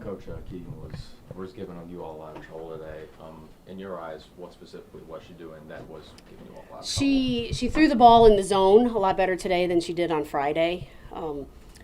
Coach Keegan was giving you all a lot of trouble today. In your eyes, what specifically was she doing that was giving you all a lot of trouble? She threw the ball in the zone a lot better today than she did on Friday.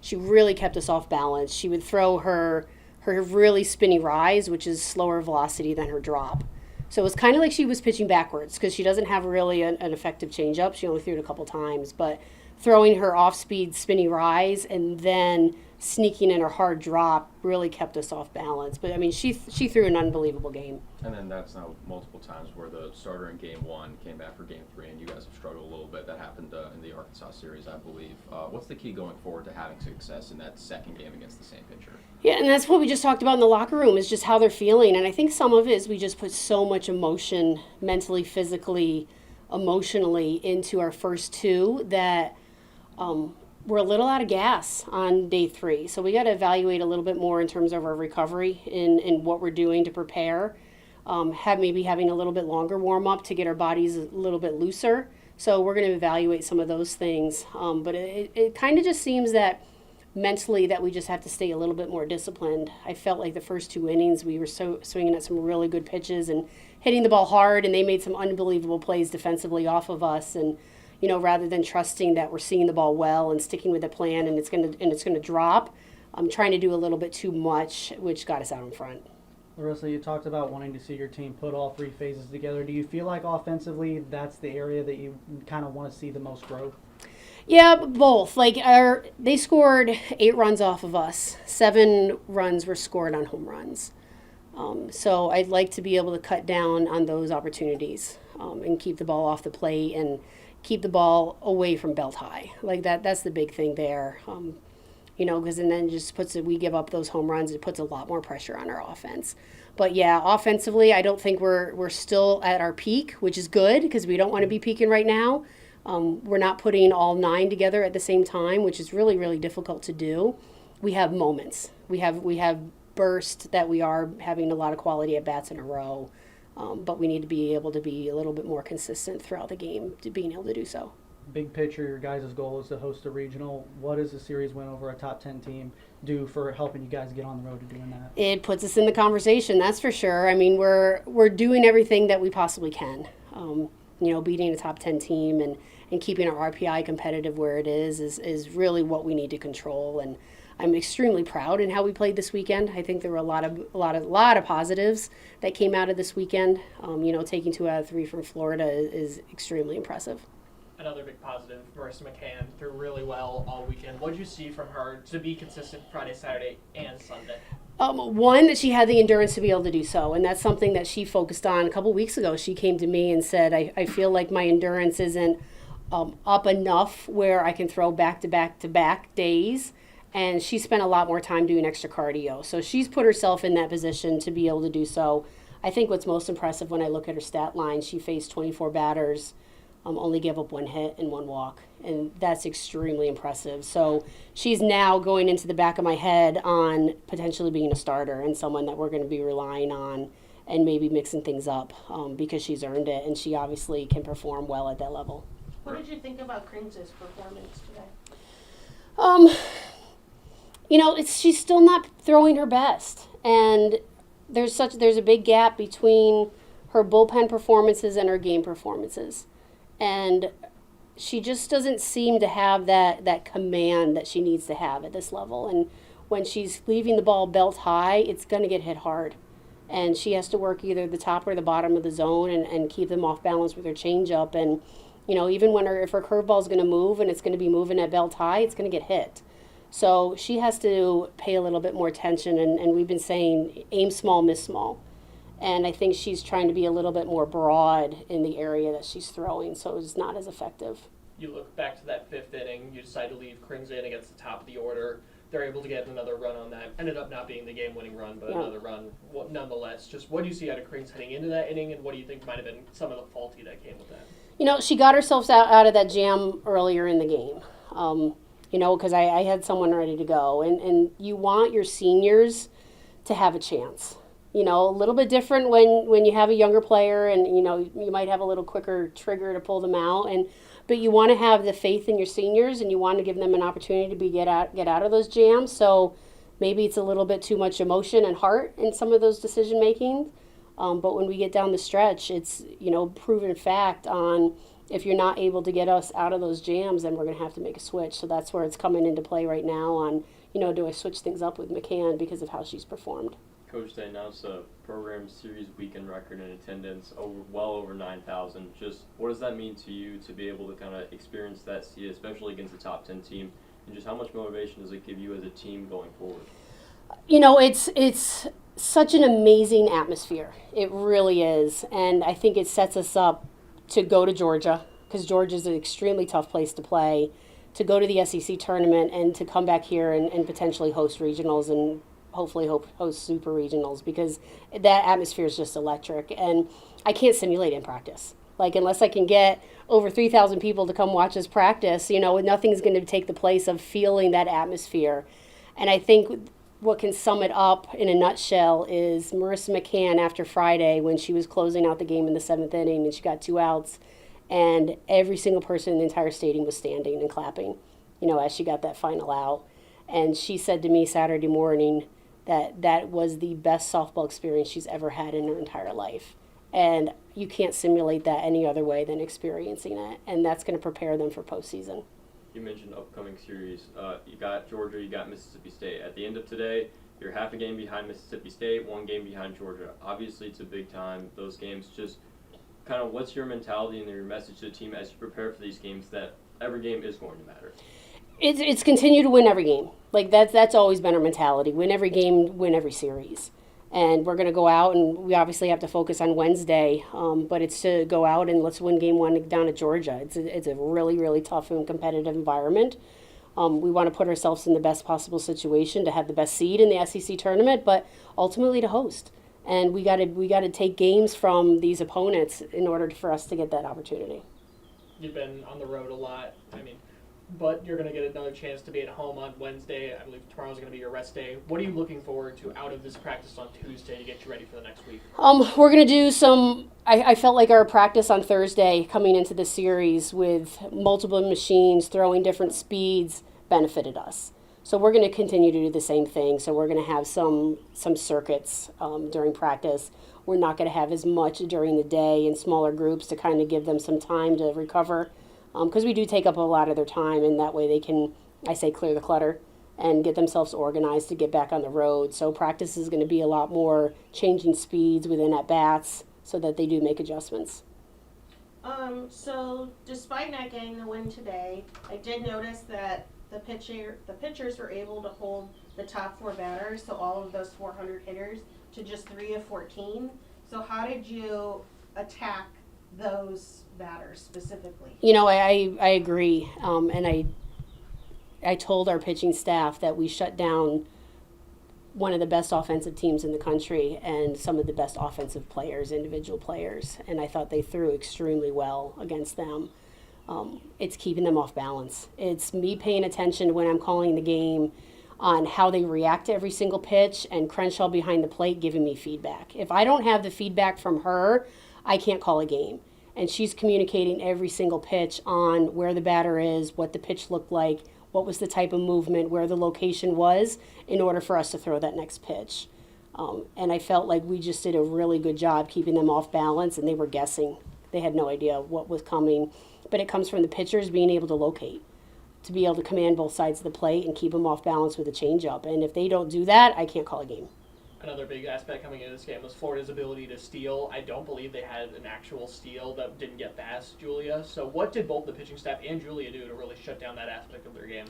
She really kept us off balance. She would throw her really spinny rise, which is slower velocity than her drop. So it was kind of like she was pitching backwards because she doesn't have really an effective changeup. She only threw it a couple times, but throwing her off-speed spinny rise and then sneaking in her hard drop really kept us off balance. But I mean, she threw an unbelievable game. And then that's now multiple times where the starter in game 1 came back for game 3, and you guys have struggled a little bit. That happened in the Arkansas series, I believe. What's the key going forward to having success in that second game against the same pitcher? Yeah, and that's what we just talked about in the locker room is just how they're feeling. And I think some of it is we just put so much emotion, mentally, physically, emotionally, into our first two that we're a little out of gas on day 3. So we got to evaluate a little bit more in terms of our recovery in what we're doing to prepare. Having a little bit longer warm up to get our bodies a little bit looser. So we're going to evaluate some of those things. But it kind of just seems that mentally that we just have to stay a little bit more disciplined. I felt like the first 2 innings we were so swinging at some really good pitches and hitting the ball hard, and they made some unbelievable plays defensively off of us. And rather than trusting that we're seeing the ball well and sticking with the plan and it's gonna drop, I'm trying to do a little bit too much, which got us out in front. Larissa, you talked about wanting to see your team put all 3 phases together. Do you feel like offensively that's the area that you kind of want to see the most growth? Yeah, both. They scored 8 runs off of us. 7 runs were scored on home runs. So I'd like to be able to cut down on those opportunities and keep the ball off the plate and keep the ball away from belt high. That's the big thing there. Because and then just we give up those home runs, it puts a lot more pressure on our offense. But yeah, offensively, I don't think we're still at our peak, which is good because we don't want to be peaking right now. We're not putting all 9 together at the same time, which is really, really difficult to do. We have moments. We have bursts that we are having a lot of quality at bats in a row. But we need to be able to be a little bit more consistent throughout the game to being able to do so. Big picture, your guys' goal is to host a regional. What does a series win over a top 10 team do for helping you guys get on the road to doing that? It puts us in the conversation, that's for sure. I mean, we're doing everything that we possibly can. Beating a top 10 team and keeping our RPI competitive where it is really what we need to control. And I'm extremely proud in how we played this weekend. I think there were a lot of positives that came out of this weekend. Taking 2 out of 3 from Florida is extremely impressive. Another big positive, Marissa McCann threw really well all weekend. What did you see from her to be consistent Friday, Saturday, and Sunday? One, that she had the endurance to be able to do so, and that's something that she focused on a couple weeks ago. She came to me and said, I feel like my endurance isn't up enough where I can throw back-to-back-to-back days. And she spent a lot more time doing extra cardio. So she's put herself in that position to be able to do so. I think what's most impressive when I look at her stat line, she faced 24 batters, only gave up 1 hit and 1 walk. And that's extremely impressive. So she's now going into the back of my head on potentially being a starter and someone that we're going to be relying on and maybe mixing things up because she's earned it. And she obviously can perform well at that level. What did you think about Krings' performance today? She's still not throwing her best, and there's a big gap between her bullpen performances and her game performances, and she just doesn't seem to have that command that she needs to have at this level. And when she's leaving the ball belt high, it's going to get hit hard, and she has to work either the top or the bottom of the zone and keep them off balance with her changeup. And even if her curveball is going to move and it's going to be moving at belt high, it's going to get hit. So she has to pay a little bit more attention, and we've been saying aim small, miss small. And I think she's trying to be a little bit more broad in the area that she's throwing, so it's not as effective. You look back to that 5th inning, you decide to leave Krings in against the top of the order. They're able to get another run on that. Ended up not being the game-winning run, but another run nonetheless. Just what do you see out of Krings heading into that inning, and what do you think might have been some of the faulty that came with that? She got herself out of that jam earlier in the game. Because I had someone ready to go. And you want your seniors to have a chance. A little bit different when you have a younger player and, you might have a little quicker trigger to pull them out. But you want to have the faith in your seniors and you want to give them an opportunity to get out of those jams. So maybe it's a little bit too much emotion and heart in some of those decision making. But when we get down the stretch, it's, proven fact on if you're not able to get us out of those jams, then we're going to have to make a switch. So that's where it's coming into play right now on, do I switch things up with McCann because of how she's performed. Coach, they announced a program series weekend record in attendance, well over 9,000. Just what does that mean to you to be able to kind of experience that, especially against a top 10 team, and just how much motivation does it give you as a team going forward? It's such an amazing atmosphere. It really is, and I think it sets us up to go to Georgia, because Georgia's an extremely tough place to play, to go to the SEC tournament, and to come back here and potentially host regionals and hopefully host super regionals, because that atmosphere is just electric. And I can't simulate in practice. Like, unless I can get over 3,000 people to come watch us practice, nothing's going to take the place of feeling that atmosphere. And I think what can sum it up in a nutshell is Marissa McCann after Friday, when she was closing out the game in the 7th inning and she got 2 outs, and every single person in the entire stadium was standing and clapping, as she got that final out. And she said to me Saturday morning that was the best softball experience she's ever had in her entire life. And you can't simulate that any other way than experiencing it. And that's going to prepare them for postseason. You mentioned upcoming series. You got Georgia, you got Mississippi State. At the end of today, you're half a game behind Mississippi State, 1 game behind Georgia. Obviously, it's a big time, those games. Just kind of what's your mentality and your message to the team as you prepare for these games, that every game is going to matter? It's continue to win every game. Like, that's always been our mentality. Win every game, win every series. And we're going to go out, and we obviously have to focus on Wednesday, but it's to go out and let's win game 1 down at Georgia. It's a really, really tough and competitive environment. We want to put ourselves in the best possible situation to have the best seed in the SEC tournament, but ultimately to host. And we got to take games from these opponents in order for us to get that opportunity. You've been on the road a lot. But you're going to get another chance to be at home on Wednesday. I believe tomorrow's going to be your rest day. What are you looking forward to out of this practice on Tuesday to get you ready for the next week? We're going to do some, I felt like our practice on Thursday coming into the series with multiple machines, throwing different speeds, benefited us. So we're going to continue to do the same thing. So we're going to have some circuits during practice. We're not going to have as much during the day in smaller groups to kind of give them some time to recover. Because we do take up a lot of their time, and that way they can, clear the clutter and get themselves organized to get back on the road. So practice is going to be a lot more changing speeds within at-bats so that they do make adjustments. So despite not getting the win today, I did notice that the pitchers were able to hold the top 4 batters, so all of those 400 hitters, to just 3 of 14. So how did you attack those batters specifically? I agree, and I told our pitching staff that we shut down one of the best offensive teams in the country and some of the best offensive players, individual players, and I thought they threw extremely well against them. It's keeping them off balance. It's me paying attention when I'm calling the game on how they react to every single pitch, and Crenshaw behind the plate giving me feedback. If I don't have the feedback from her, I can't call a game. And she's communicating every single pitch on where the batter is, what the pitch looked like, what was the type of movement, where the location was, in order for us to throw that next pitch. And I felt like we just did a really good job keeping them off balance, and they were guessing. They had no idea what was coming. But it comes from the pitchers being able to locate, to be able to command both sides of the plate and keep them off balance with a changeup. And if they don't do that, I can't call a game. Another big aspect coming into this game was Florida's ability to steal. I don't believe they had an actual steal that didn't get past Julia. So what did both the pitching staff and Julia do to really shut down that aspect of their game?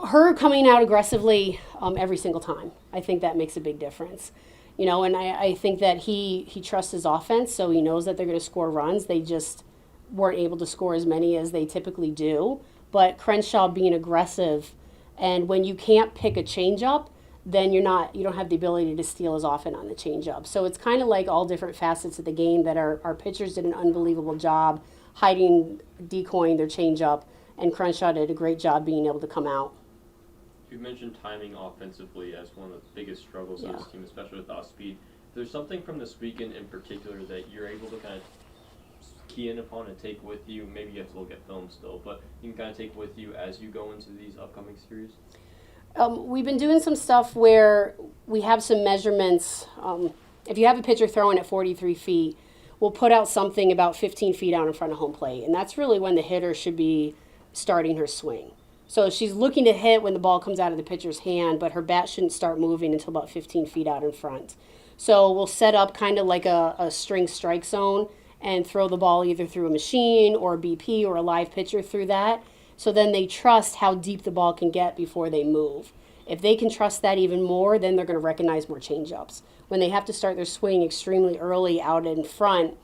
Her coming out aggressively every single time. I think that makes a big difference. And I think that he trusts his offense, so he knows that they're going to score runs. They just weren't able to score as many as they typically do. But Crenshaw being aggressive, and when you can't pick a changeup, then you don't have the ability to steal as often on the changeup. So it's kind of like all different facets of the game that our pitchers did an unbelievable job hiding, decoying their changeup, and Crenshaw did a great job being able to come out. You mentioned timing offensively as one of the biggest struggles of this team, especially with off speed. There's something from this weekend in particular that you're able to kind of key in upon and take with you. Maybe you have to look at film still, but you can kind of take with you as you go into these upcoming series. We've been doing some stuff where we have some measurements. If you have a pitcher throwing at 43 feet, we'll put out something about 15 feet out in front of home plate. And that's really when the hitter should be starting her swing. So she's looking to hit when the ball comes out of the pitcher's hand, but her bat shouldn't start moving until about 15 feet out in front. So we'll set up kind of like a string strike zone and throw the ball either through a machine or a BP or a live pitcher through that. So then they trust how deep the ball can get before they move. If they can trust that even more, then they're going to recognize more changeups. When they have to start their swing extremely early out in front,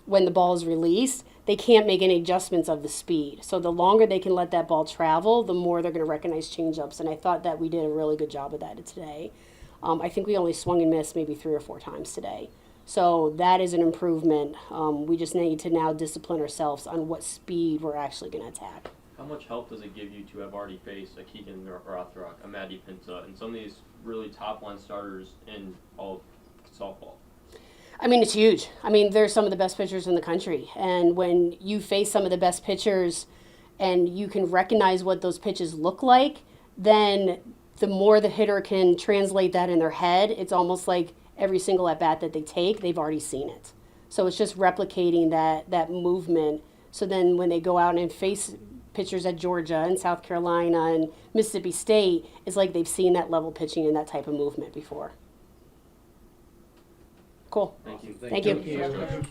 when the ball is released, they can't make any adjustments of the speed. So the longer they can let that ball travel, the more they're going to recognize changeups. And I thought that we did a really good job of that today. I think we only swung and missed maybe 3 or 4 times today. So that is an improvement. We just need to now discipline ourselves on what speed we're actually going to attack. How much help does it give you to have already faced a Keegan Rothrock, a Maddie Pinta, and some of these really top-line starters in all of softball? I mean, it's huge. I mean, they're some of the best pitchers in the country. And when you face some of the best pitchers and you can recognize what those pitches look like, then the more the hitter can translate that in their head, it's almost like every single at-bat that they take, they've already seen it. So it's just replicating that movement. So then when they go out and face pitchers at Georgia and South Carolina and Mississippi State, it's like they've seen that level pitching and that type of movement before. Cool. Thank you. Thank you. Thank you.